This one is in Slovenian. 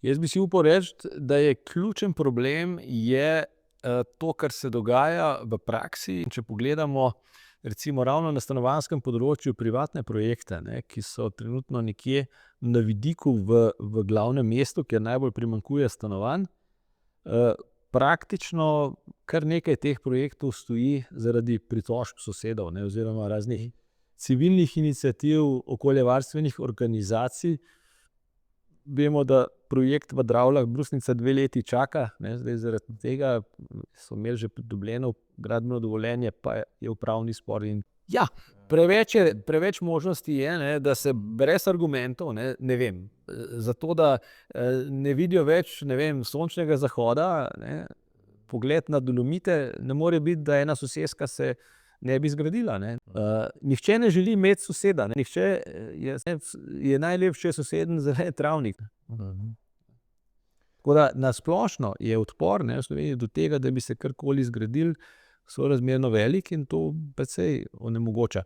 Jaz bi si upal reči, da je ključen problem to, kar se dogaja v praksi. Če pogledamo recimo ravno na stanovanjskem področju privatne projekte, ne, ki so trenutno nekje na vidiku v glavnem mestu, kjer najbolj primanjkuje stanovanj, praktično kar nekaj teh projektov stoji zaradi pritožb sosedov, ne, oziroma raznih civilnih iniciativ, okoljevarstvenih organizacij. Vemo, da projekt v Dravljah Brusnica 2 leti čaka, ne, zdaj zaradi tega so imeli že pridobljeno gradbeno dovoljenje, pa je upravni spor in ja, preveč možnosti je, ne, da se brez argumentov, ne vem, zato da ne vidijo več, ne vem, sončnega zahoda, ne, pogled na Dolomite, ne more biti, da ena soseska se ne bi zgradila, ne. Nihče ne želi imeti soseda, ne, nihče je najlepši soseden zelen travnik. Tako da na splošno je odpor, ne, v Sloveniji do tega, da bi se karkoli zgradilo, sorazmerno velik in to precej onemogoča.